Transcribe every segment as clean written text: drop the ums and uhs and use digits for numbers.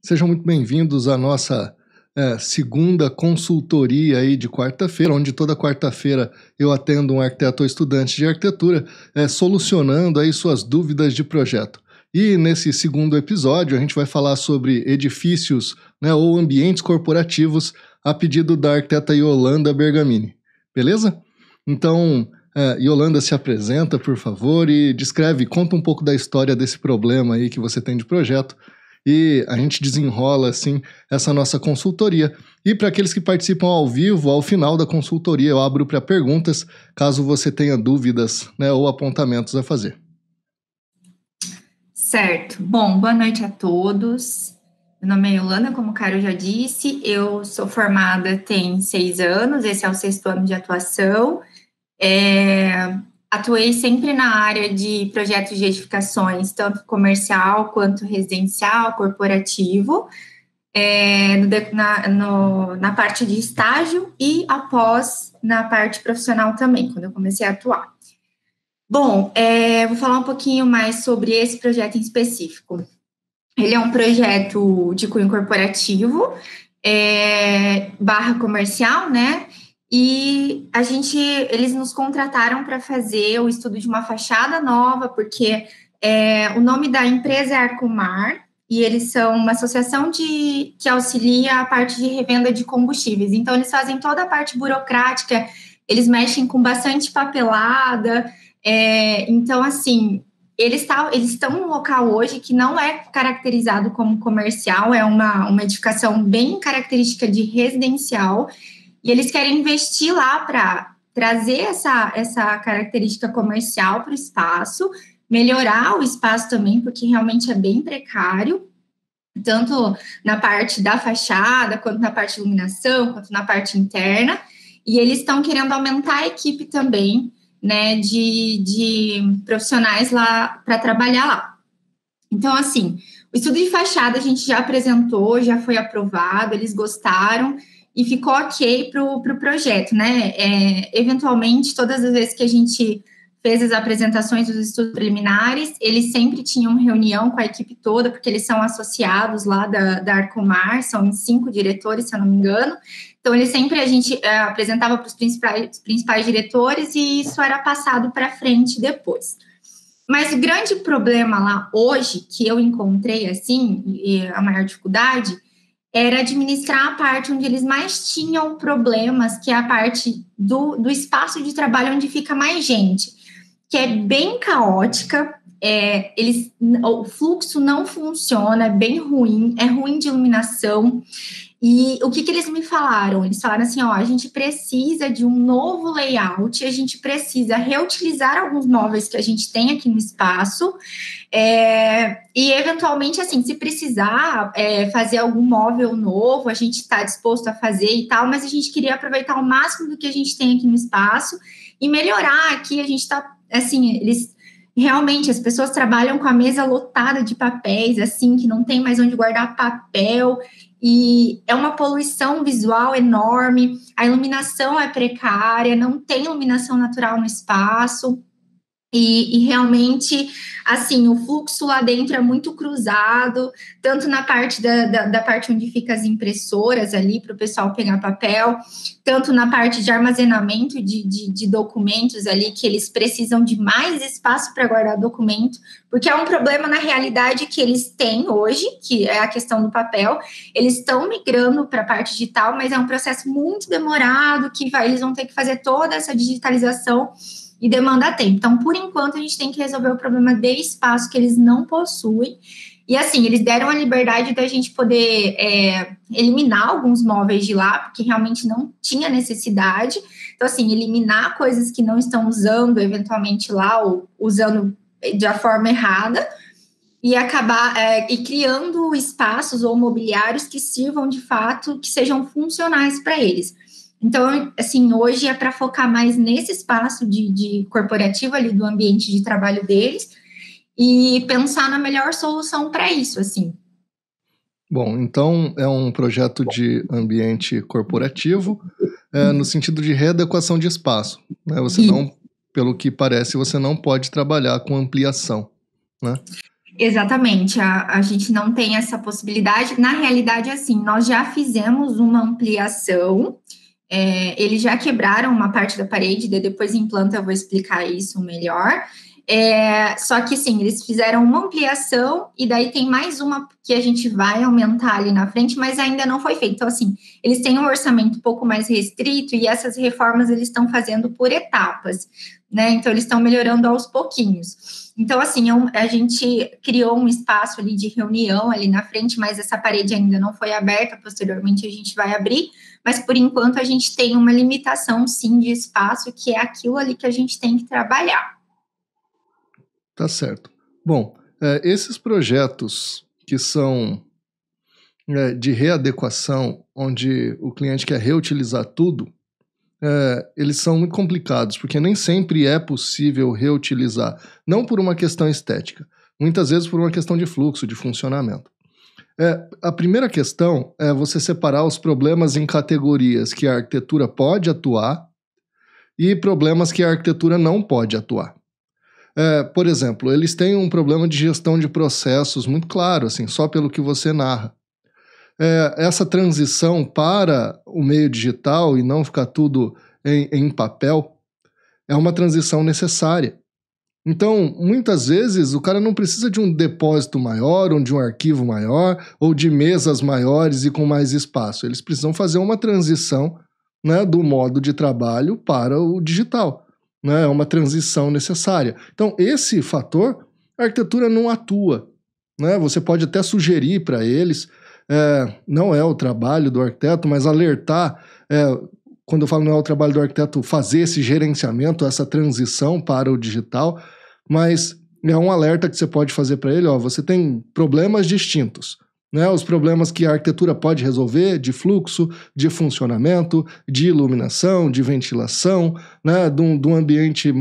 Sejam muito bem-vindos à nossa segunda consultoria aí de quarta-feira, onde toda quarta-feira eu atendo um arquiteto ou estudante de arquitetura solucionando aí suas dúvidas de projeto. E nesse segundo episódio a gente vai falar sobre edifícios, né, ou ambientes corporativos a pedido da arquiteta Yolanda Bergamini. Beleza? Então, Yolanda, se apresenta, por favor, e conta um pouco da história desse problema aí que você tem de projeto. E a gente desenrola, assim, essa nossa consultoria. E para aqueles que participam ao vivo, ao final da consultoria, eu abro para perguntas, caso você tenha dúvidas, né, ou apontamentos a fazer. Certo. Bom, boa noite a todos. Meu nome é Yolanda, como o Caro já disse. Eu sou formada tem 6 anos, esse é o 6º ano de atuação. Atuei sempre na área de projetos de edificações, tanto comercial quanto residencial, corporativo, na parte de estágio e após na parte profissional também, quando eu comecei a atuar. Bom, vou falar um pouquinho mais sobre esse projeto em específico. Ele é um projeto de cunho corporativo, barra comercial, né? E eles nos contrataram para fazer o estudo de uma fachada nova, porque o nome da empresa é Arcomar, e eles são uma associação que auxilia a parte de revenda de combustíveis. Então, eles fazem toda a parte burocrática, eles mexem com bastante papelada. Então, assim, eles estão num local hoje que não é caracterizado como comercial, é uma edificação bem característica de residencial, e eles querem investir lá para trazer essa característica comercial para o espaço, melhorar o espaço também, porque realmente é bem precário, tanto na parte da fachada, quanto na parte de iluminação, quanto na parte interna, e eles estão querendo aumentar a equipe também, né, de profissionais lá para trabalhar lá. Então, assim, o estudo de fachada a gente já apresentou, já foi aprovado, eles gostaram e ficou ok para o projeto, né? Eventualmente, todas as vezes que a gente fez as apresentações dos estudos preliminares, eles sempre tinham reunião com a equipe toda, porque eles são associados lá da Arcomar, são 5 diretores, se eu não me engano. Então, a gente apresentava para os principais diretores e isso era passado para frente depois. Mas o grande problema lá hoje, que eu encontrei, assim, e a maior dificuldade, era administrar a parte onde eles mais tinham problemas, que é a parte do espaço de trabalho onde fica mais gente, que é bem caótica, o fluxo não funciona, é bem ruim, é ruim de iluminação. E o que eles me falaram? Eles falaram assim, a gente precisa de um novo layout, a gente precisa reutilizar alguns móveis que a gente tem aqui no espaço, e eventualmente, assim, se precisar fazer algum móvel novo, a gente está disposto a fazer e tal, mas a gente queria aproveitar o máximo do que a gente tem aqui no espaço e melhorar aqui. A gente está, assim, realmente, as pessoas trabalham com a mesa lotada de papéis, assim, que não tem mais onde guardar papel, e é uma poluição visual enorme, a iluminação é precária, não tem iluminação natural no espaço, e realmente, assim, o fluxo lá dentro é muito cruzado, tanto na parte da parte onde ficam as impressoras ali, para o pessoal pegar papel, tanto na parte de armazenamento de documentos ali, que eles precisam de mais espaço para guardar documento, porque é um problema, na realidade, que eles têm hoje, que é a questão do papel. Eles estão migrando para a parte digital, mas é um processo muito demorado, eles vão ter que fazer toda essa digitalização e demanda tempo. Então, por enquanto, a gente tem que resolver o problema de espaço que eles não possuem. E, assim, eles deram a liberdade da gente poder eliminar alguns móveis de lá, porque realmente não tinha necessidade. Então, assim, eliminar coisas que não estão usando, eventualmente, lá, ou usando de a forma errada, e acabar criando espaços ou mobiliários que sirvam, de fato, que sejam funcionais para eles. Então, assim, hoje é para focar mais nesse espaço de corporativo ali, do ambiente de trabalho deles, e pensar na melhor solução para isso, assim. Bom, então é um projeto de ambiente corporativo, no sentido de readequação de espaço, né? Pelo que parece, você não pode trabalhar com ampliação, né? Exatamente, a gente não tem essa possibilidade. Na realidade, assim, nós já fizemos uma ampliação, eles já quebraram uma parte da parede, depois em planta eu vou explicar isso melhor. Só que, sim, eles fizeram uma ampliação e daí tem mais uma que a gente vai aumentar ali na frente, mas ainda não foi feito. Então, assim, eles têm um orçamento um pouco mais restrito e essas reformas eles estão fazendo por etapas, né? Então, eles estão melhorando aos pouquinhos. Então, assim, a gente criou um espaço ali de reunião ali na frente, mas essa parede ainda não foi aberta, posteriormente a gente vai abrir, mas por enquanto a gente tem uma limitação, sim, de espaço, que é aquilo ali que a gente tem que trabalhar. Tá certo. Bom, esses projetos que são de readequação, onde o cliente quer reutilizar tudo, eles são muito complicados, porque nem sempre é possível reutilizar, não por uma questão estética, muitas vezes por uma questão de fluxo, de funcionamento. A primeira questão é você separar os problemas em categorias que a arquitetura pode atuar e problemas que a arquitetura não pode atuar. Por exemplo, eles têm um problema de gestão de processos muito claro, assim, só pelo que você narra. Essa transição para o meio digital e não ficar tudo em papel é uma transição necessária. Então, muitas vezes, o cara não precisa de um depósito maior, ou de um arquivo maior, ou de mesas maiores e com mais espaço. Eles precisam fazer uma transição, né, do modo de trabalho para o digital. Né? É uma transição necessária. Então, esse fator, a arquitetura não atua. Né? Você pode até sugerir para eles, não é o trabalho do arquiteto, mas alertar, quando eu falo não é o trabalho do arquiteto fazer esse gerenciamento, essa transição para o digital, mas é um alerta que você pode fazer para ele, você tem problemas distintos, né? Os problemas que a arquitetura pode resolver, de fluxo, de funcionamento, de iluminação, de ventilação, né? De um ambiente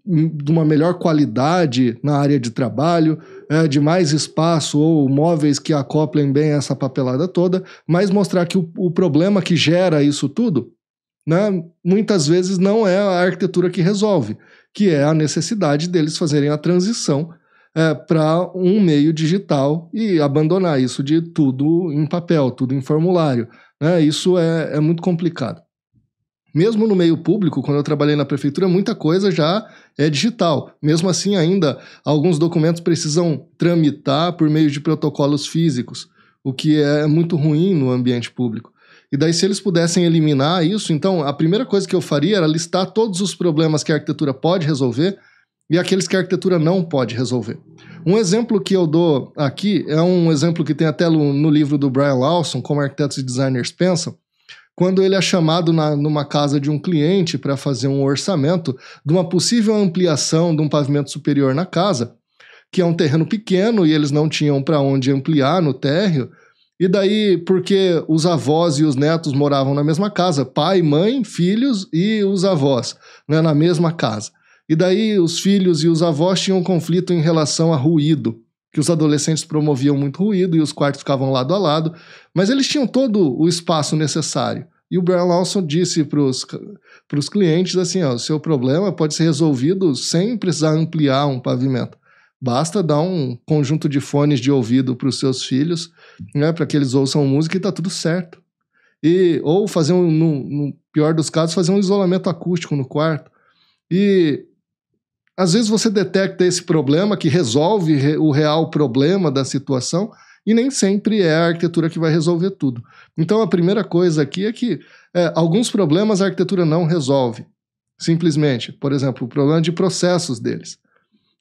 de uma melhor qualidade na área de trabalho, de mais espaço ou móveis que acoplem bem essa papelada toda, mas mostrar que o problema que gera isso tudo, né, muitas vezes não é a arquitetura que resolve, que é a necessidade deles fazerem a transição para um meio digital e abandonar isso de tudo em papel, tudo em formulário. Né? Isso é muito complicado. Mesmo no meio público, quando eu trabalhei na prefeitura, muita coisa já é digital. Mesmo assim, ainda, alguns documentos precisam tramitar por meio de protocolos físicos, o que é muito ruim no ambiente público. E daí, se eles pudessem eliminar isso, então, a primeira coisa que eu faria era listar todos os problemas que a arquitetura pode resolver e aqueles que a arquitetura não pode resolver. Um exemplo que eu dou aqui é um exemplo que tem até no livro do Brian Lawson, Como Arquitetos e Designers Pensam, quando ele é chamado numa casa de um cliente para fazer um orçamento de uma possível ampliação de um pavimento superior na casa, que é um terreno pequeno e eles não tinham para onde ampliar no térreo, e daí porque os avós e os netos moravam na mesma casa, pai, mãe, filhos e os avós, né, na mesma casa. E daí os filhos e os avós tinham um conflito em relação a ruído, que os adolescentes promoviam muito ruído e os quartos ficavam lado a lado, mas eles tinham todo o espaço necessário. E o Brian Lawson disse para os clientes assim, o seu problema pode ser resolvido sem precisar ampliar um pavimento. Basta dar um conjunto de fones de ouvido para os seus filhos, né, para que eles ouçam música e está tudo certo. Ou fazer, no pior dos casos, fazer um isolamento acústico no quarto. E às vezes você detecta esse problema que resolve o real problema da situação e nem sempre é a arquitetura que vai resolver tudo. Então a primeira coisa aqui é que alguns problemas a arquitetura não resolve. Simplesmente, por exemplo, o problema de processos deles.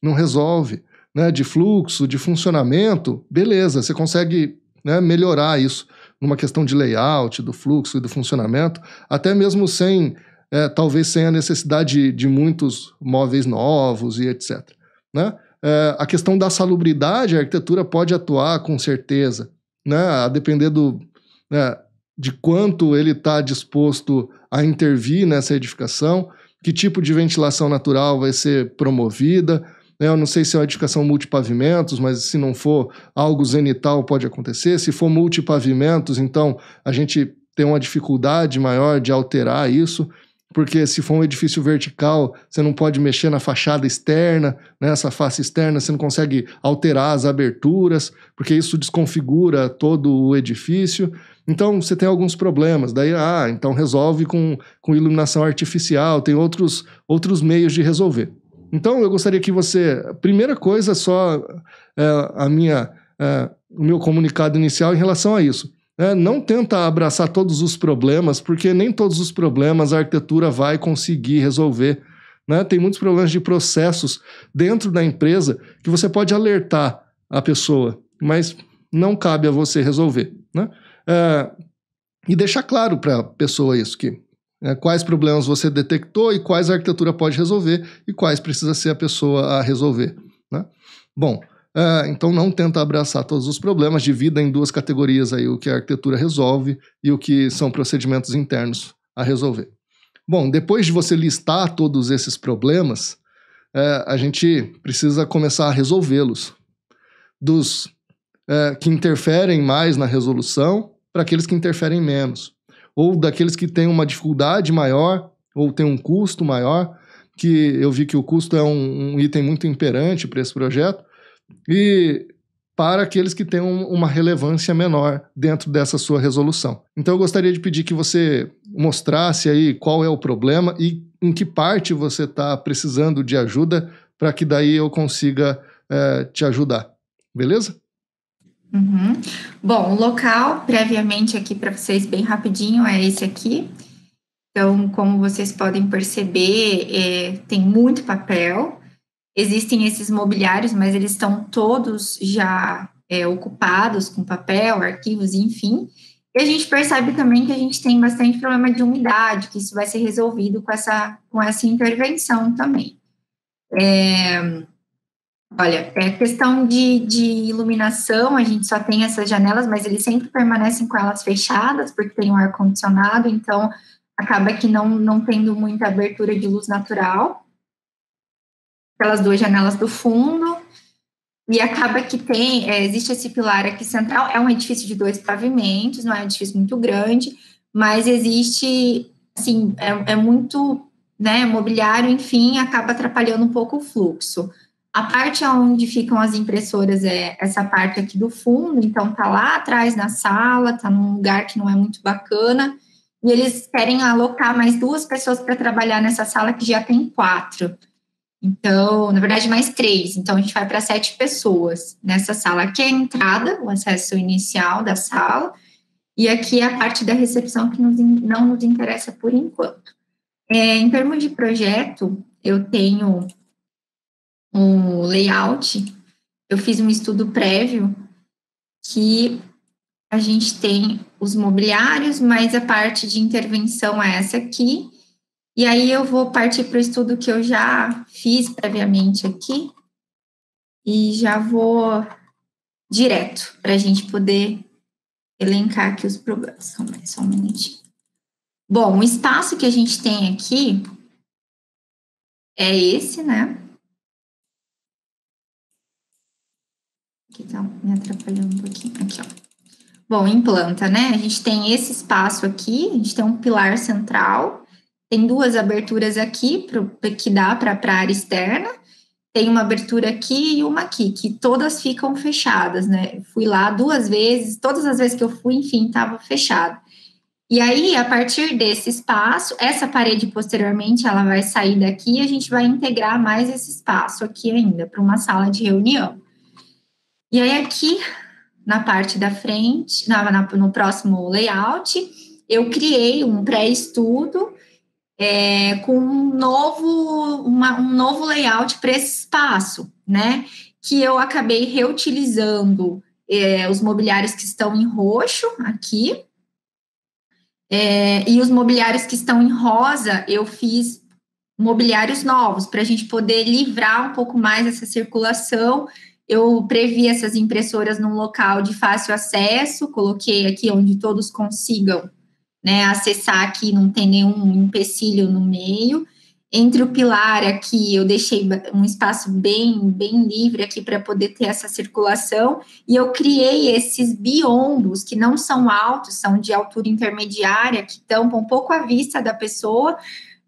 Não resolve, né, de fluxo, de funcionamento, beleza, você consegue, né, melhorar isso numa questão de layout, do fluxo e do funcionamento, até mesmo talvez sem a necessidade de muitos móveis novos e etc. Né? A questão da salubridade, a arquitetura pode atuar com certeza, né? A depender de quanto ele está disposto a intervir nessa edificação, que tipo de ventilação natural vai ser promovida. Eu não sei se é uma edificação multipavimentos, mas se não for, algo zenital pode acontecer. Se for multipavimentos, então a gente tem uma dificuldade maior de alterar isso. porque se for um edifício vertical, você não pode mexer na fachada externa, né, essa face externa, você não consegue alterar as aberturas, porque isso desconfigura todo o edifício. Então, você tem alguns problemas. Daí, então resolve com iluminação artificial, tem outros meios de resolver. Então, eu gostaria que você... Primeira coisa, só o meu comunicado inicial em relação a isso. Não tenta abraçar todos os problemas, porque nem todos os problemas a arquitetura vai conseguir resolver. Né? Tem muitos problemas de processos dentro da empresa que você pode alertar a pessoa, mas não cabe a você resolver. Né? E deixar claro para a pessoa isso, quais problemas você detectou e quais a arquitetura pode resolver e quais precisa ser a pessoa a resolver. Né? Bom, então não tenta abraçar todos os problemas, divida em duas categorias aí o que a arquitetura resolve e o que são procedimentos internos a resolver. Bom, depois de você listar todos esses problemas, a gente precisa começar a resolvê-los. Dos que interferem mais na resolução para aqueles que interferem menos. Ou daqueles que têm uma dificuldade maior ou têm um custo maior, que eu vi que o custo é um item muito imperante para esse projeto, e para aqueles que têm uma relevância menor dentro dessa sua resolução. Então eu gostaria de pedir que você mostrasse aí qual é o problema e em que parte você está precisando de ajuda para que daí eu consiga te ajudar. Beleza? Uhum. Bom, o local, previamente aqui para vocês, bem rapidinho, é esse aqui. Então, como vocês podem perceber, tem muito papel. Existem esses mobiliários, mas eles estão todos já ocupados com papel, arquivos, enfim. E a gente percebe também que a gente tem bastante problema de umidade, que isso vai ser resolvido com essa intervenção também. Olha, questão de iluminação, a gente só tem essas janelas, mas eles sempre permanecem com elas fechadas, porque tem um ar-condicionado, então acaba que não tendo muita abertura de luz natural. Aquelas duas janelas do fundo, e acaba que existe esse pilar aqui central, é um edifício de 2 pavimentos, não é um edifício muito grande, mas existe, assim, muito, né, mobiliário, enfim, acaba atrapalhando um pouco o fluxo. A parte onde ficam as impressoras é essa parte aqui do fundo, então tá lá atrás na sala, tá num lugar que não é muito bacana, e eles querem alocar mais 2 pessoas para trabalhar nessa sala que já tem 4. Então, na verdade, mais 3. Então, a gente vai para 7 pessoas nessa sala. Aqui é a entrada, o acesso inicial da sala, e aqui é a parte da recepção que não nos interessa por enquanto. Em termos de projeto, eu tenho um layout, eu fiz um estudo prévio que a gente tem os mobiliários, mas a parte de intervenção é essa aqui. E aí eu vou partir para o estudo que eu já fiz previamente aqui e já vou direto para a gente poder elencar aqui os problemas. Só um minutinho. Bom, o espaço que a gente tem aqui é esse, né? Aqui tá me atrapalhando um pouquinho. Aqui, ó. Bom, em planta, né? A gente tem esse espaço aqui, a gente tem um pilar central. Tem 2 aberturas aqui que dá para a área externa. Tem uma abertura aqui e uma aqui, que todas ficam fechadas, né? Fui lá 2 vezes, todas as vezes que eu fui, enfim, estava fechado. E aí, a partir desse espaço, essa parede posteriormente, ela vai sair daqui e a gente vai integrar mais esse espaço aqui ainda, para uma sala de reunião. E aí, aqui, na parte da frente, no próximo layout, eu criei um pré-estudo com um novo layout para esse espaço, né? Que eu acabei reutilizando os mobiliários que estão em roxo aqui, e os mobiliários que estão em rosa, eu fiz mobiliários novos, para a gente poder livrar um pouco mais essa circulação. Eu previ essas impressoras num local de fácil acesso, coloquei aqui onde todos consigam, né, acessar aqui, não tem nenhum empecilho no meio. Entre o pilar aqui, eu deixei um espaço bem livre aqui para poder ter essa circulação, e eu criei esses biombos, que não são altos, são de altura intermediária, que tampam um pouco a vista da pessoa,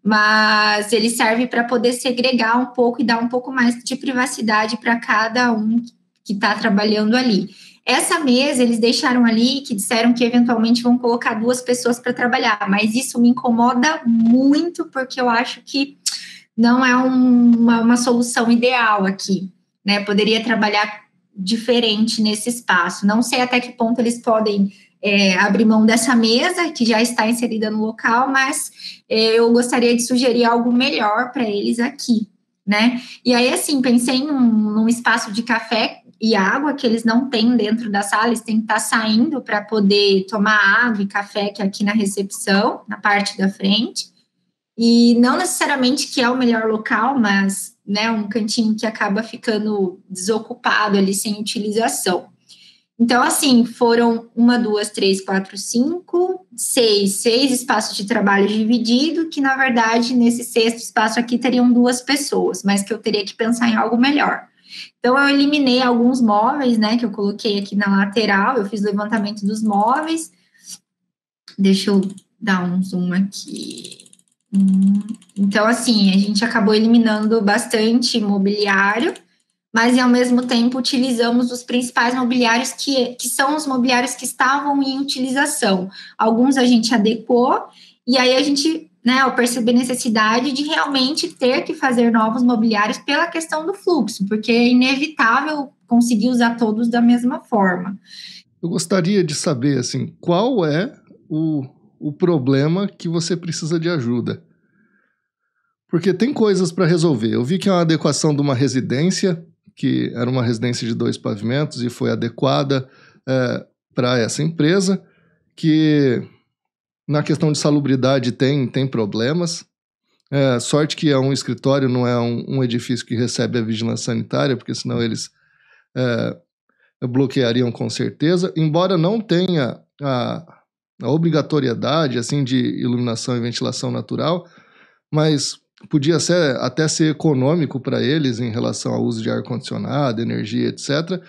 mas ele serve para poder segregar um pouco e dar um pouco mais de privacidade para cada um que está trabalhando ali. Essa mesa, eles deixaram ali, que disseram que eventualmente vão colocar 2 pessoas para trabalhar, mas isso me incomoda muito, porque eu acho que não é uma solução ideal aqui, né? Poderia trabalhar diferente nesse espaço. Não sei até que ponto eles podem abrir mão dessa mesa, que já está inserida no local, mas eu gostaria de sugerir algo melhor para eles aqui, né? E aí, assim, pensei num espaço de café e água que eles não têm dentro da sala, eles têm que estar saindo para poder tomar água e café, que é aqui na recepção, na parte da frente. E não necessariamente que é o melhor local, mas, né, um cantinho que acaba ficando desocupado ali, sem utilização. Então, assim, foram 1, 2, 3, 4, 5, 6 espaços de trabalho dividido, que, na verdade, nesse 6º espaço aqui teriam 2 pessoas, mas que eu teria que pensar em algo melhor. Então, eu eliminei alguns móveis, né, que eu coloquei aqui na lateral, eu fiz o levantamento dos móveis. Deixa eu dar um zoom aqui. Então, assim, a gente acabou eliminando bastante mobiliário, mas, ao mesmo tempo, utilizamos os principais mobiliários que são os mobiliários que estavam em utilização. Alguns a gente adequou, e aí a gente, né, eu percebi a necessidade de realmente ter que fazer novos mobiliários pela questão do fluxo, porque é inevitável conseguir usar todos da mesma forma. Eu gostaria de saber, assim, qual é o problema que você precisa de ajuda. Porque tem coisas para resolver. Eu vi que é uma adequação de uma residência, que era uma residência de 2 pavimentos e foi adequada para essa empresa, que na questão de salubridade tem problemas. Sorte que é um escritório, não é um edifício que recebe a vigilância sanitária, porque senão eles bloqueariam com certeza, embora não tenha a obrigatoriedade assim, de iluminação e ventilação natural, mas podia até ser econômico para eles em relação ao uso de ar-condicionado, energia, etc.,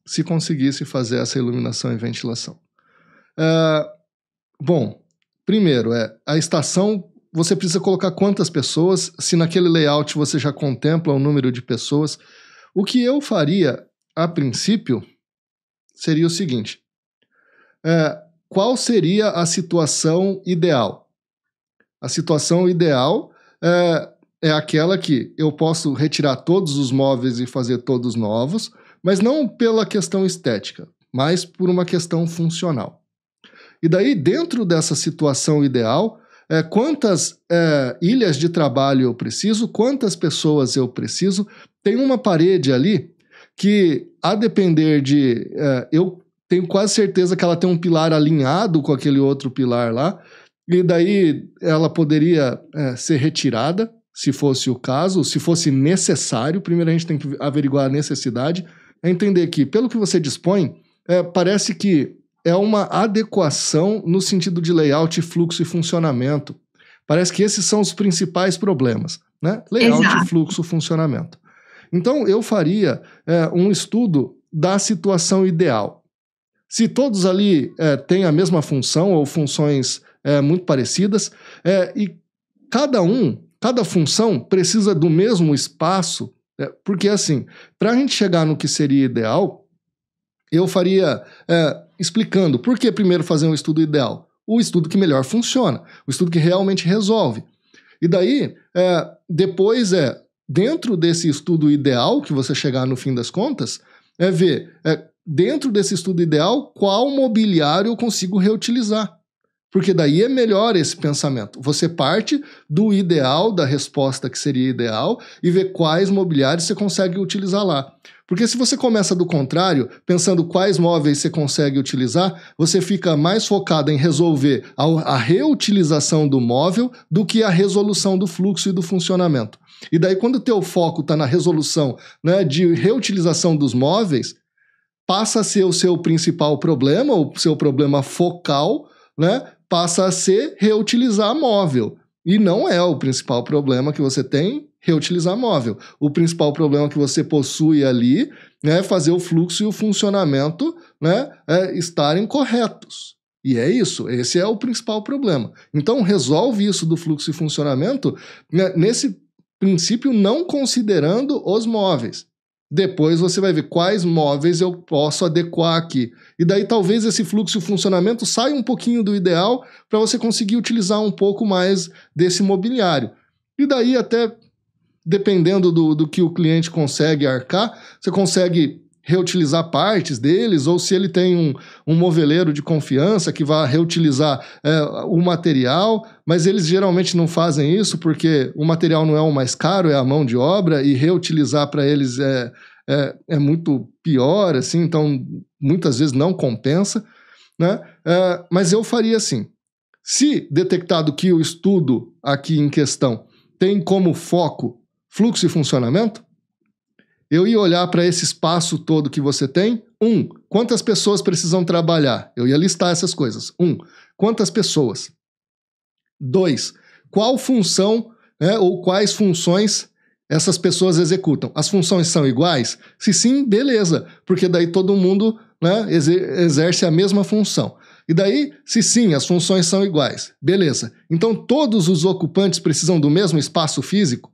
se conseguisse fazer essa iluminação e ventilação. Bom, primeiro, a estação, você precisa colocar quantas pessoas, se naquele layout você já contempla o número de pessoas. O que eu faria, a princípio, seria o seguinte: qual seria a situação ideal? A situação ideal é aquela que eu posso retirar todos os móveis e fazer todos novos, mas não pela questão estética, mas por uma questão funcional. E daí, dentro dessa situação ideal, quantas ilhas de trabalho eu preciso, quantas pessoas eu preciso. Tem uma parede ali que, a depender de... eu tenho quase certeza que ela tem um pilar alinhado com aquele outro pilar lá, e daí ela poderia ser retirada, se fosse o caso, se fosse necessário. Primeiro a gente tem que averiguar a necessidade, entender que, pelo que você dispõe, parece que é uma adequação no sentido de layout, fluxo e funcionamento. Parece que esses são os principais problemas, né? Layout, Exato. Fluxo, funcionamento. Então eu faria um estudo da situação ideal. Se todos ali têm a mesma função ou funções muito parecidas, e cada função precisa do mesmo espaço, porque assim, para a gente chegar no que seria ideal, eu faria explicando por que primeiro fazer um estudo ideal. O estudo que melhor funciona, o estudo que realmente resolve. E daí, depois dentro desse estudo ideal, que você chegar no fim das contas, ver dentro desse estudo ideal qual mobiliário eu consigo reutilizar. Porque daí é melhor esse pensamento. Você parte do ideal, da resposta que seria ideal, e vê quais mobiliários você consegue utilizar lá. Porque se você começa do contrário, pensando quais móveis você consegue utilizar, você fica mais focado em resolver a reutilização do móvel do que a resolução do fluxo e do funcionamento. E daí, quando o teu foco está na resolução, né, de reutilização dos móveis, passa a ser o seu principal problema, o seu problema focal, né? Passa a ser reutilizar móvel. E não é o principal problema que você tem, reutilizar móvel. O principal problema que você possui ali é fazer o fluxo e o funcionamento, né, estarem corretos. E é isso, esse é o principal problema. Então, resolve isso do fluxo e funcionamento, né, nesse princípio não considerando os móveis. Depois você vai ver quais móveis eu posso adequar aqui. E daí talvez esse fluxo e funcionamento saia um pouquinho do ideal para você conseguir utilizar um pouco mais desse mobiliário. E daí até, dependendo do que o cliente consegue arcar, você consegue reutilizar partes deles, ou se ele tem um moveleiro de confiança que vai reutilizar o material, mas eles geralmente não fazem isso porque o material não é o mais caro, é a mão de obra, e reutilizar para eles é muito pior, assim, então muitas vezes não compensa, né? Mas eu faria assim, se detectado que o estudo aqui em questão tem como foco fluxo e funcionamento, eu ia olhar para esse espaço todo que você tem. Quantas pessoas precisam trabalhar? Eu ia listar essas coisas. Quantas pessoas? 2, qual função, ou quais funções essas pessoas executam? As funções são iguais? Se sim, beleza, porque daí todo mundo, né, exerce a mesma função. E daí, se sim, as funções são iguais, beleza. Então todos os ocupantes precisam do mesmo espaço físico?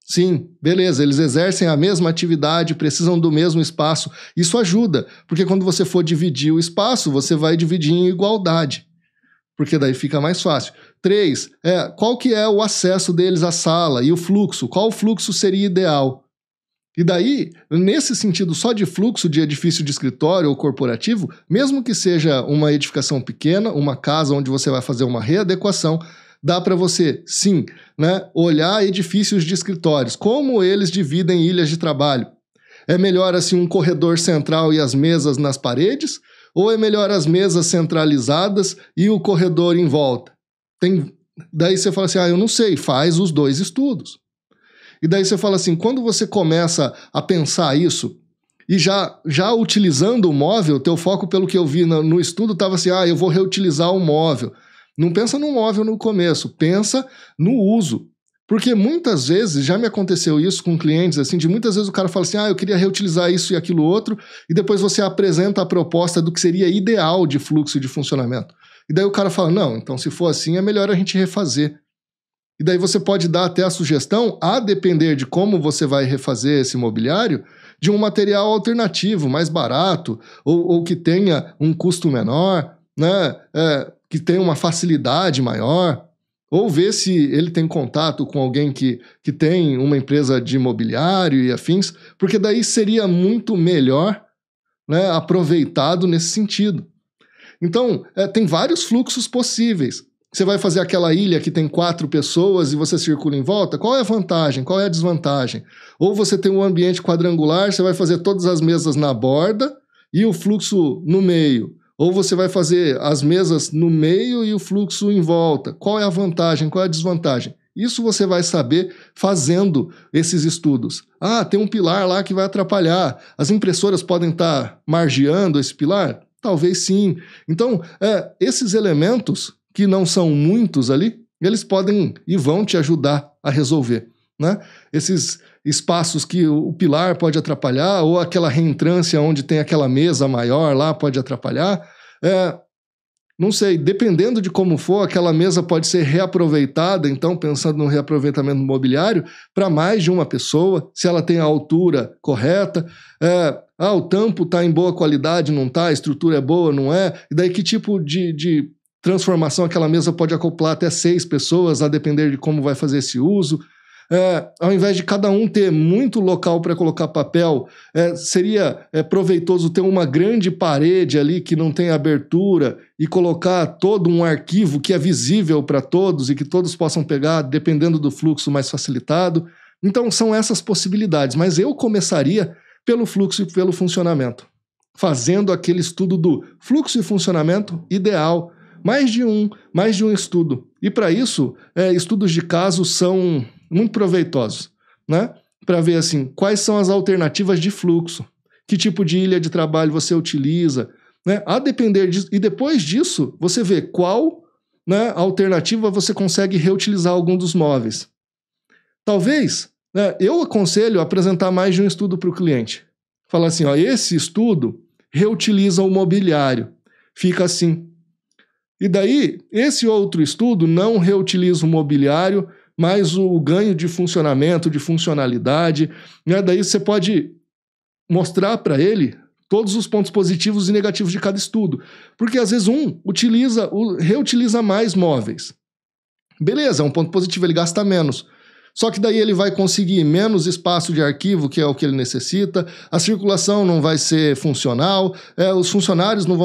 Sim, beleza, eles exercem a mesma atividade, precisam do mesmo espaço. Isso ajuda, porque quando você for dividir o espaço, você vai dividir em igualdade, porque daí fica mais fácil. 3, qual que é o acesso deles à sala e o fluxo? Qual fluxo seria ideal? E daí, nesse sentido só de fluxo de edifício de escritório ou corporativo, mesmo que seja uma edificação pequena, uma casa onde você vai fazer uma readequação, dá para você, sim, né, olhar edifícios de escritórios, como eles dividem ilhas de trabalho. É melhor assim um corredor central e as mesas nas paredes? Ou é melhor as mesas centralizadas e o corredor em volta? Daí você fala assim, eu não sei, faz os 2 estudos. E daí você fala assim, quando você começa a pensar isso, e já utilizando o móvel, teu foco, pelo que eu vi no estudo, estava assim, eu vou reutilizar o móvel. Não pensa no móvel no começo, pensa no uso. Porque muitas vezes, já me aconteceu isso com clientes, assim, de muitas vezes o cara fala assim, eu queria reutilizar isso e aquilo outro, e depois você apresenta a proposta do que seria ideal de fluxo e de funcionamento. E daí o cara fala, não, então se for assim é melhor a gente refazer. E daí você pode dar até a sugestão, a depender de como você vai refazer esse mobiliário, de um material alternativo, mais barato, ou que tenha um custo menor, né? Que tenha uma facilidade maior, ou ver se ele tem contato com alguém que tem uma empresa de imobiliário e afins, porque daí seria muito melhor, né, aproveitado nesse sentido. Então, tem vários fluxos possíveis. Você vai fazer aquela ilha que tem 4 pessoas e você circula em volta, qual é a vantagem, qual é a desvantagem? Ou você tem um ambiente quadrangular, você vai fazer todas as mesas na borda e o fluxo no meio. Ou você vai fazer as mesas no meio e o fluxo em volta. Qual é a vantagem, qual é a desvantagem? Isso você vai saber fazendo esses estudos. Tem um pilar lá que vai atrapalhar. As impressoras podem estar margeando esse pilar? Talvez sim. Então, esses elementos, que não são muitos ali, eles podem e vão te ajudar a resolver, né? Esses espaços que o pilar pode atrapalhar, ou aquela reentrância onde tem aquela mesa maior lá pode atrapalhar. Não sei, dependendo de como for, aquela mesa pode ser reaproveitada, então pensando no reaproveitamento mobiliário, para mais de uma pessoa, se ela tem a altura correta, o tampo está em boa qualidade, não está, a estrutura é boa, não é, e daí que tipo de transformação aquela mesa pode acoplar até 6 pessoas, a depender de como vai fazer esse uso. Ao invés de cada um ter muito local para colocar papel, seria proveitoso ter uma grande parede ali que não tem abertura e colocar todo um arquivo que é visível para todos e que todos possam pegar, dependendo do fluxo mais facilitado. Então são essas possibilidades, mas eu começaria pelo fluxo e pelo funcionamento, fazendo aquele estudo do fluxo e funcionamento ideal, mais de um estudo. E para isso, estudos de caso são muito proveitosos, né? Para ver assim, quais são as alternativas de fluxo, que tipo de ilha de trabalho você utiliza, né? A depender disso, e depois disso, você vê qual, né, alternativa você consegue reutilizar algum dos móveis. Talvez, né, eu aconselho apresentar mais de um estudo para o cliente. Falar assim, esse estudo reutiliza o mobiliário. Fica assim. E daí, esse outro estudo não reutiliza o mobiliário, mas o ganho de funcionamento, de funcionalidade, né? Daí você pode mostrar para ele todos os pontos positivos e negativos de cada estudo. Porque às vezes reutiliza mais móveis. Beleza, é um ponto positivo, ele gasta menos. Só que daí ele vai conseguir menos espaço de arquivo, que é o que ele necessita, a circulação não vai ser funcional, os funcionários não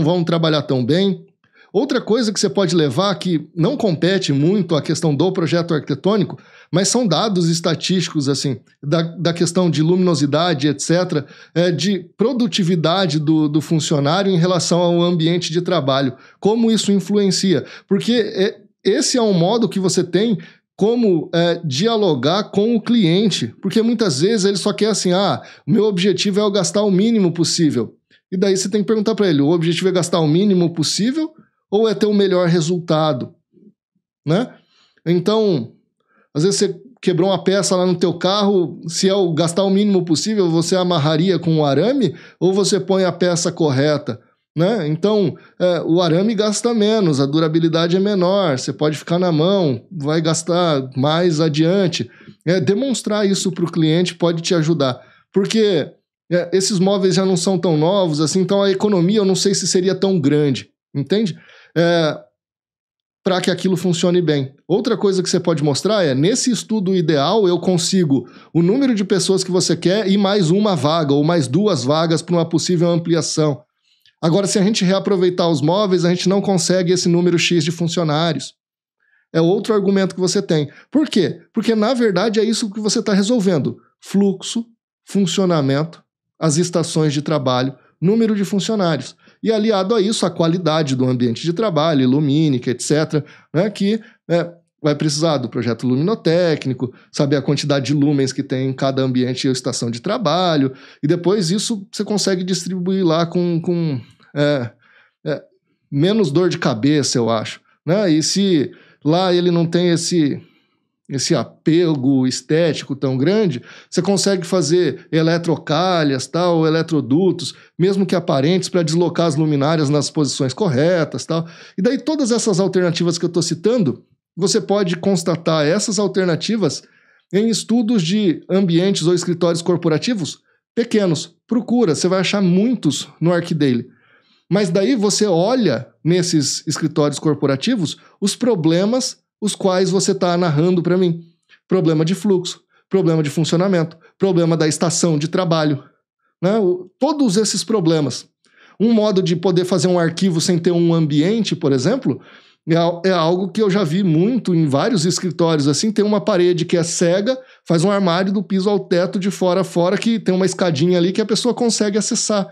vão trabalhar tão bem. Outra coisa que você pode levar, que não compete muito à questão do projeto arquitetônico, mas são dados estatísticos, assim, da questão de luminosidade, etc., de produtividade do funcionário em relação ao ambiente de trabalho. Como isso influencia? Porque esse é um modo que você tem como dialogar com o cliente, porque muitas vezes ele só quer assim, o meu objetivo é eu gastar o mínimo possível. E daí você tem que perguntar para ele, o objetivo é gastar o mínimo possível ou é ter o melhor resultado, né? Então, às vezes você quebrou uma peça lá no teu carro, se é o gastar o mínimo possível, você amarraria com um arame ou você põe a peça correta, né? Então, o arame gasta menos, a durabilidade é menor, você pode ficar na mão, vai gastar mais adiante. Demonstrar isso para o cliente pode te ajudar, porque esses móveis já não são tão novos, assim, então a economia eu não sei se seria tão grande, entende? Para que aquilo funcione bem. Outra coisa que você pode mostrar nesse estudo ideal, eu consigo o número de pessoas que você quer e mais uma vaga, ou mais 2 vagas para uma possível ampliação. Agora, se a gente reaproveitar os móveis, a gente não consegue esse número X de funcionários. É outro argumento que você tem. Por quê? Porque, na verdade, é isso que você está resolvendo. Fluxo, funcionamento, as estações de trabalho, número de funcionários. E aliado a isso, a qualidade do ambiente de trabalho, ilumínica, etc., né, que vai precisar do projeto luminotécnico, saber a quantidade de lumens que tem em cada ambiente ou estação de trabalho, e depois isso você consegue distribuir lá com menos dor de cabeça, eu acho. Né? E se lá ele não tem esse apego estético tão grande, você consegue fazer eletrocalhas, tal, eletrodutos, mesmo que aparentes, para deslocar as luminárias nas posições corretas, tal. E daí todas essas alternativas que eu estou citando, você pode constatar essas alternativas em estudos de ambientes ou escritórios corporativos pequenos. Procura, você vai achar muitos no ArchiDaily. Mas daí você olha nesses escritórios corporativos os problemas os quais você está narrando para mim. Problema de fluxo, problema de funcionamento, problema da estação de trabalho. Né? Todos esses problemas. Um modo de poder fazer um arquivo sem ter um ambiente, por exemplo, é algo que eu já vi muito em vários escritórios. Assim, tem uma parede que é cega, faz um armário do piso ao teto, de fora a fora, que tem uma escadinha ali que a pessoa consegue acessar.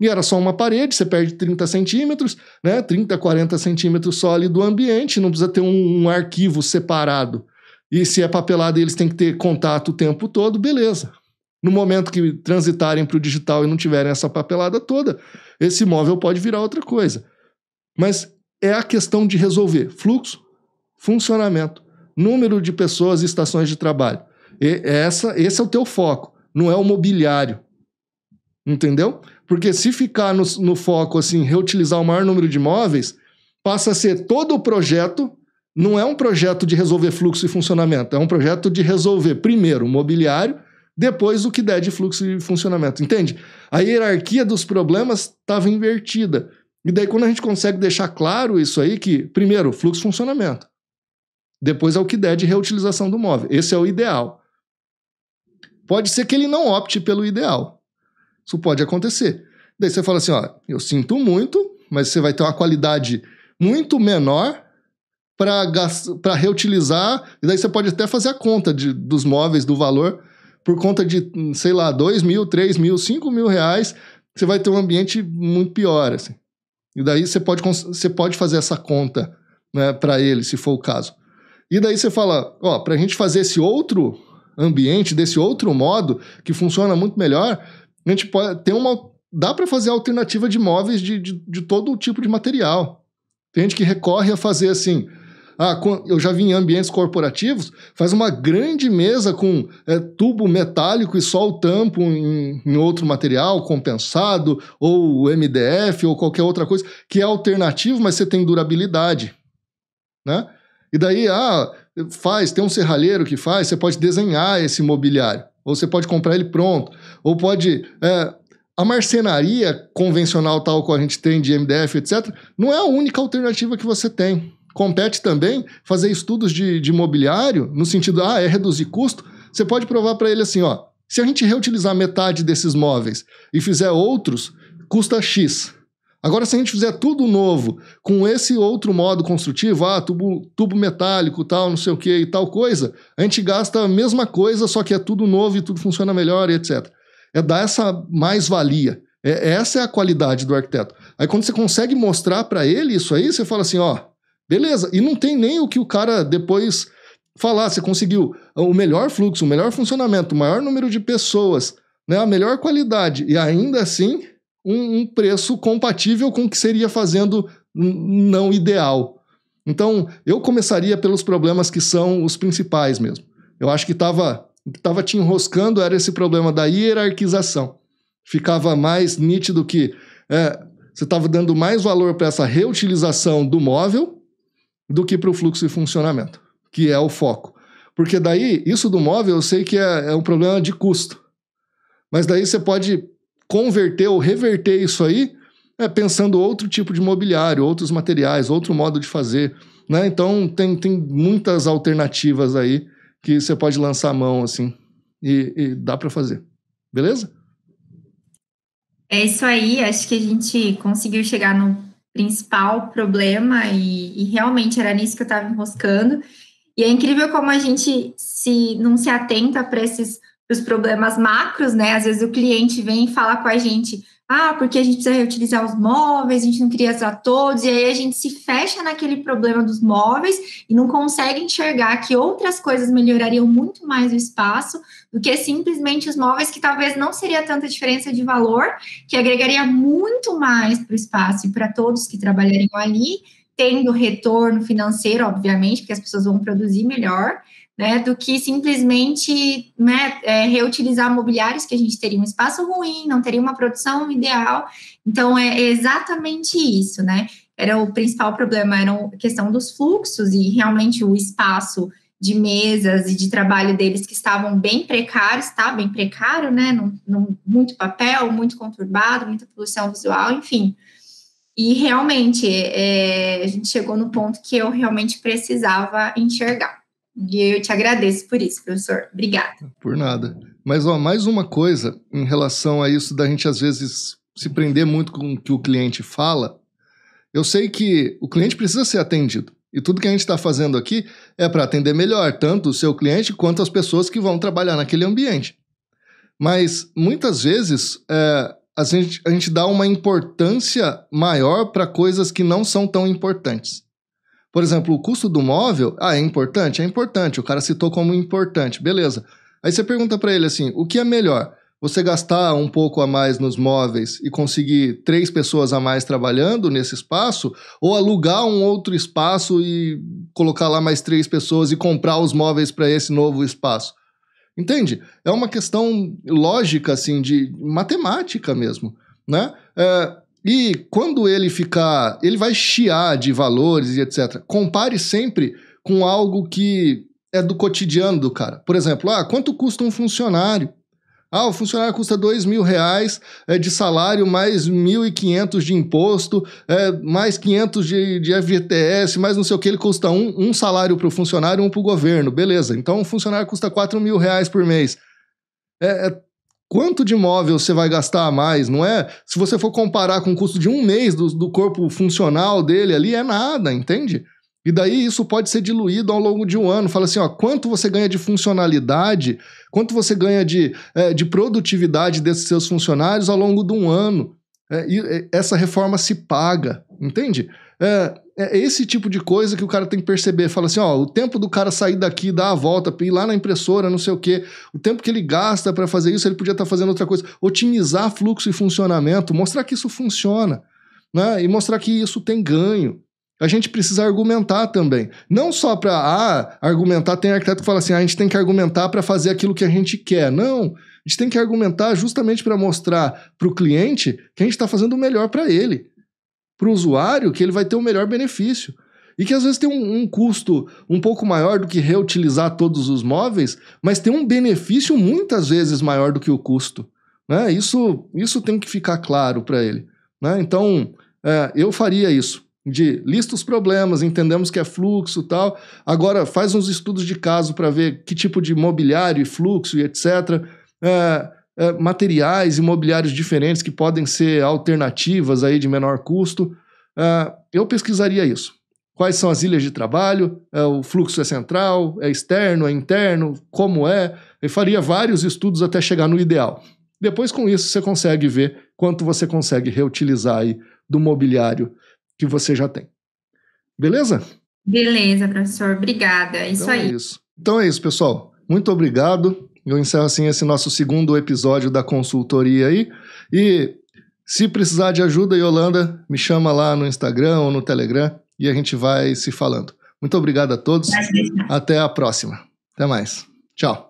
E era só uma parede, você perde 30 centímetros, né? 30, 40 centímetros só ali do ambiente, não precisa ter um arquivo separado. E se é papelado e eles têm que ter contato o tempo todo, beleza. No momento que transitarem para o digital e não tiverem essa papelada toda, esse imóvel pode virar outra coisa. Mas é a questão de resolver fluxo, funcionamento, número de pessoas e estações de trabalho. Esse é o teu foco, não é o mobiliário. Entendeu? Porque se ficar no foco, assim, reutilizar o maior número de imóveis, passa a ser todo o projeto, não é um projeto de resolver fluxo e funcionamento, é um projeto de resolver primeiro o mobiliário, depois o que der de fluxo e funcionamento, entende? A hierarquia dos problemas estava invertida. E daí quando a gente consegue deixar claro isso aí, que primeiro, fluxo e funcionamento, depois é o que der de reutilização do móvel. Esse é o ideal. Pode ser que ele não opte pelo ideal. Isso pode acontecer. Daí você fala assim, eu sinto muito, mas você vai ter uma qualidade muito menor para reutilizar, e daí você pode até fazer a conta dos móveis, do valor, por conta de, sei lá, 2 mil, 3 mil, 5 mil reais, você vai ter um ambiente muito pior, assim. E daí você pode fazer essa conta, né, para ele, se for o caso. E daí você fala, para a gente fazer esse outro ambiente, desse outro modo, que funciona muito melhor, a gente pode ter dá para fazer alternativa de móveis de todo tipo de material. Tem gente que recorre a fazer assim, eu já vi em ambientes corporativos, faz uma grande mesa com tubo metálico e só o tampo em outro material, compensado, ou MDF, ou qualquer outra coisa, que é alternativo, mas você tem durabilidade, né? E daí, tem um serralheiro que faz, você pode desenhar esse mobiliário, ou você pode comprar ele pronto, ou pode... A marcenaria convencional tal qual a gente tem de MDF, etc., não é a única alternativa que você tem. Compete também fazer estudos de mobiliário, no sentido, reduzir custo. Você pode provar para ele assim, se a gente reutilizar metade desses móveis e fizer outros, custa X. Agora, se a gente fizer tudo novo, com esse outro modo construtivo, tubo metálico, tal, não sei o que e tal coisa, a gente gasta a mesma coisa, só que é tudo novo e tudo funciona melhor e etc. É dar essa mais-valia. Essa é a qualidade do arquiteto. Aí quando você consegue mostrar para ele isso aí, você fala assim, beleza. E não tem nem o que o cara depois falar. Você conseguiu o melhor fluxo, o melhor funcionamento, o maior número de pessoas, né, a melhor qualidade. E ainda assim, um preço compatível com o que seria fazendo não ideal. Então, eu começaria pelos problemas que são os principais mesmo. Eu acho que o que estava te enroscando era esse problema da hierarquização. Ficava mais nítido que você estava dando mais valor para essa reutilização do móvel do que para o fluxo de funcionamento, que é o foco. Porque daí, isso do móvel eu sei que é um problema de custo. Mas daí você pode converter ou reverter isso aí pensando outro tipo de mobiliário, outros materiais, outro modo de fazer, né? Então tem muitas alternativas aí que você pode lançar a mão, assim, e dá para fazer. Beleza? É isso aí, acho que a gente conseguiu chegar no principal problema e realmente era nisso que eu estava enroscando. E é incrível como a gente não se atenta para os problemas macros, né? Às vezes o cliente vem e fala com a gente, porque a gente precisa reutilizar os móveis, a gente não queria usar todos, e aí a gente se fecha naquele problema dos móveis e não consegue enxergar que outras coisas melhorariam muito mais o espaço do que simplesmente os móveis, que talvez não seria tanta diferença de valor, que agregaria muito mais para o espaço e para todos que trabalhariam ali, tendo retorno financeiro, obviamente, porque as pessoas vão produzir melhor, né, do que simplesmente, né, reutilizar mobiliários, que a gente teria um espaço ruim, não teria uma produção ideal. Então, é exatamente isso, né? Era o principal problema, era a questão dos fluxos e realmente o espaço de mesas e de trabalho deles que estavam bem precários, tá? Bem precário, né? Muito papel, muito conturbado, muita poluição visual, enfim. E realmente, a gente chegou no ponto que eu realmente precisava enxergar. E eu te agradeço por isso, professor. Obrigada. Por nada. Mas, mais uma coisa em relação a isso da gente, às vezes, se prender muito com o que o cliente fala. Eu sei que o cliente precisa ser atendido. E tudo que a gente está fazendo aqui é para atender melhor, tanto o seu cliente quanto as pessoas que vão trabalhar naquele ambiente. Mas, muitas vezes, a gente dá uma importância maior para coisas que não são tão importantes. Por exemplo, o custo do móvel, é importante? É importante, o cara citou como importante, beleza. Aí você pergunta para ele assim, o que é melhor? Você gastar um pouco a mais nos móveis e conseguir 3 pessoas a mais trabalhando nesse espaço, ou alugar um outro espaço e colocar lá mais 3 pessoas e comprar os móveis para esse novo espaço? Entende? É uma questão lógica, assim, de matemática mesmo, né? E quando ele vai chiar de valores e etc. Compare sempre com algo que é do cotidiano do cara. Por exemplo, quanto custa um funcionário? O funcionário custa R$2.000 de salário, mais 1.500 de imposto, mais 500 de FGTS, mais não sei o que, ele custa um salário para o funcionário e um para o governo. Beleza, então o funcionário custa R$4.000 por mês. Quanto de imóvel você vai gastar a mais, não é? Se você for comparar com o custo de um mês do corpo funcional dele ali, é nada, entende? E daí isso pode ser diluído ao longo de um ano. Fala assim, quanto você ganha de funcionalidade, quanto você ganha de produtividade desses seus funcionários ao longo de um ano. E essa reforma se paga, entende? É esse tipo de coisa que o cara tem que perceber. Fala assim, o tempo do cara sair daqui, dar a volta, ir lá na impressora, não sei o quê, o tempo que ele gasta para fazer isso, ele podia estar fazendo outra coisa. Otimizar fluxo e funcionamento, mostrar que isso funciona, né? E mostrar que isso tem ganho. a gente precisa argumentar também. Não só para argumentar, tem arquiteto que fala assim, a gente tem que argumentar para fazer aquilo que a gente quer. Não, a gente tem que argumentar justamente para mostrar para o cliente que a gente está fazendo o melhor para ele. Para o usuário, que ele vai ter o melhor benefício. E que às vezes tem um custo um pouco maior do que reutilizar todos os móveis, mas tem um benefício muitas vezes maior do que o custo. Né? Isso tem que ficar claro para ele. Né? Então, eu faria isso. De lista os problemas, entendemos que é fluxo e tal, agora faz uns estudos de caso para ver que tipo de mobiliário e fluxo e etc., materiais e mobiliários diferentes que podem ser alternativas aí de menor custo, eu pesquisaria isso. Quais são as ilhas de trabalho, o fluxo é central, é externo, é interno, como é, eu faria vários estudos até chegar no ideal. Depois com isso você consegue ver quanto você consegue reutilizar aí do mobiliário que você já tem. Beleza? Beleza, professor. Obrigada. É isso aí. Então é isso, pessoal. Muito obrigado. Eu encerro assim esse nosso segundo episódio da consultoria aí. E se precisar de ajuda, Yolanda, me chama lá no Instagram ou no Telegram e a gente vai se falando. Muito obrigado a todos. Até a próxima. Até mais. Tchau.